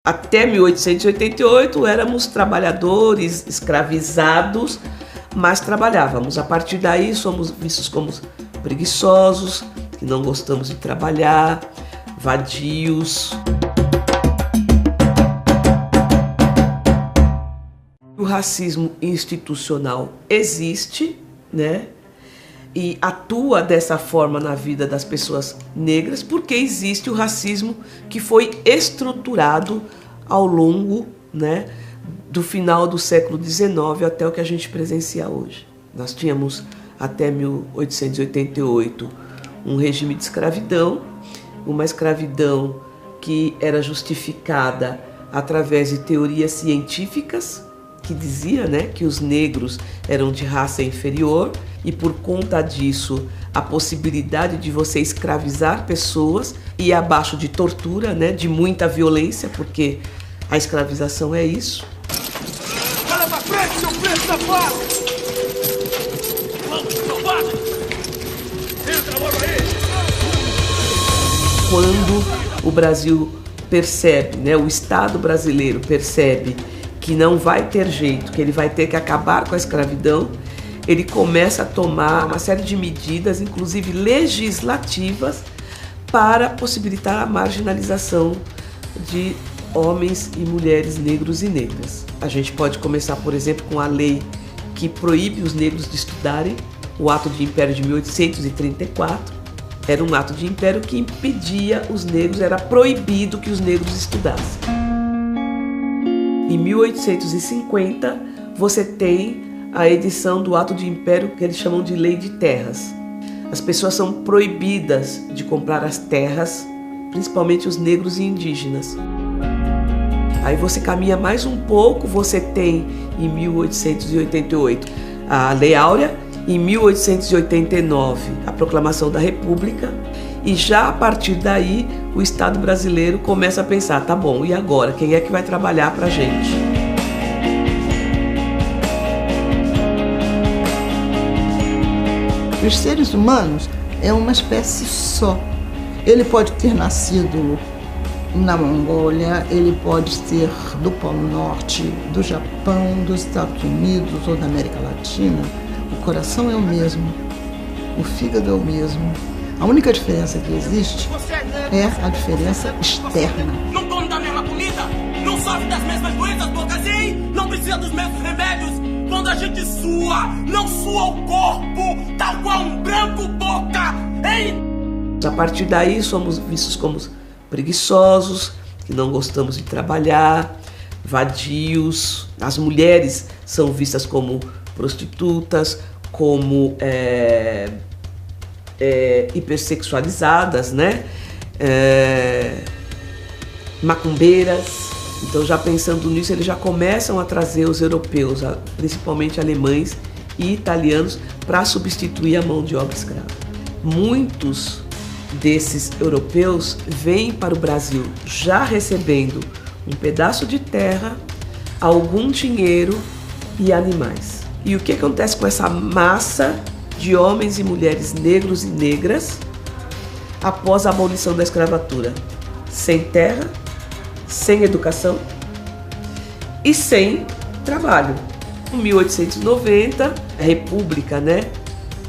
Até 1888 éramos trabalhadores escravizados, mas trabalhávamos. A partir daí somos vistos como preguiçosos, que não gostamos de trabalhar, vadios. O racismo institucional existe, né? E atua dessa forma na vida das pessoas negras, porque existe o racismo que foi estruturado ao longo, né, do final do século XIX até o que a gente presencia hoje. Nós tínhamos até 1888 um regime de escravidão, uma escravidão que era justificada através de teorias científicas, que dizia, né, que os negros eram de raça inferior, e por conta disso a possibilidade de você escravizar pessoas e abaixo de tortura, né, de muita violência, porque a escravização é isso. Olha pra frente, seu preto safado! Vamos, safado! Entra logo aí! Quando o Brasil percebe, né, o Estado brasileiro percebe que não vai ter jeito, que ele vai ter que acabar com a escravidão, ele começa a tomar uma série de medidas, inclusive legislativas, para possibilitar a marginalização de homens e mulheres negros e negras. A gente pode começar, por exemplo, com a lei que proíbe os negros de estudarem, o Ato de Império de 1834. Era um ato de império que impedia os negros, era proibido que os negros estudassem. Em 1850, você tem a edição do Ato de Império, que eles chamam de Lei de Terras. As pessoas são proibidas de comprar as terras, principalmente os negros e indígenas. Aí você caminha mais um pouco, você tem em 1888 a Lei Áurea, em 1889 a Proclamação da República, e já a partir daí o Estado brasileiro começa a pensar, tá bom, e agora? Quem é que vai trabalhar pra gente? Os seres humanos é uma espécie só. Ele pode ter nascido na Mongólia, ele pode ser do Polo Norte, do Japão, dos Estados Unidos ou da América Latina. O coração é o mesmo, o fígado é o mesmo. A única diferença que existe é a diferença externa. Não come da mesma comida, não sofre das mesmas doenças, boca assim, não precisa dos mesmos remédios. Quando a gente sua, não sua o corpo, tal qual um branco boca, hein? A partir daí somos vistos como preguiçosos, que não gostamos de trabalhar, vadios. As mulheres são vistas como prostitutas, como hipersexualizadas, né? Macumbeiras. Então, já pensando nisso, eles já começam a trazer os europeus, principalmente alemães e italianos, para substituir a mão de obra escrava. Muitos desses europeus vêm para o Brasil já recebendo um pedaço de terra, algum dinheiro e animais. E o que acontece com essa massa de homens e mulheres negros e negras após a abolição da escravatura? Sem terra, sem educação e sem trabalho. Em 1890, a República, né,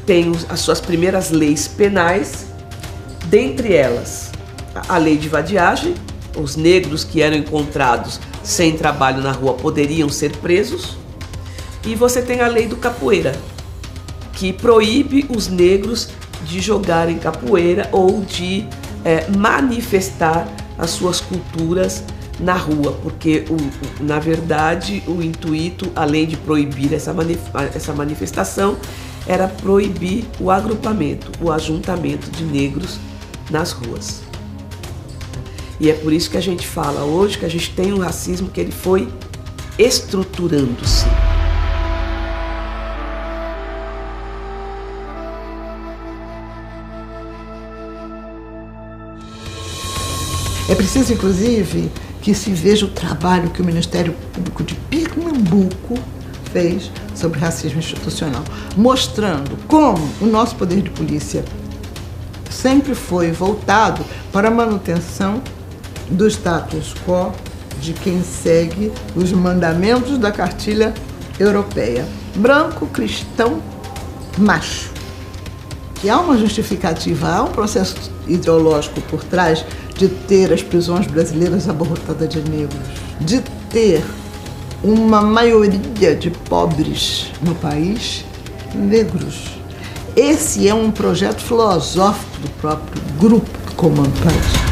tem as suas primeiras leis penais, dentre elas a lei de vadiagem. Os negros que eram encontrados sem trabalho na rua poderiam ser presos. E você tem a lei do capoeira, que proíbe os negros de jogarem capoeira ou de manifestar as suas culturas na rua, porque na verdade o intuito, além de proibir essa manifestação, era proibir o agrupamento, o ajuntamento de negros nas ruas. E é por isso que a gente fala hoje que a gente tem um racismo que ele foi estruturando-se. É preciso, inclusive, que se veja o trabalho que o Ministério Público de Pernambuco fez sobre racismo institucional, mostrando como o nosso poder de polícia sempre foi voltado para a manutenção do status quo de quem segue os mandamentos da cartilha europeia. Branco, cristão, macho. Que há uma justificativa, há um processo ideológico por trás de ter as prisões brasileiras abarrotadas de negros, de ter uma maioria de pobres no país negros. Esse é um projeto filosófico do próprio grupo que comanda o país.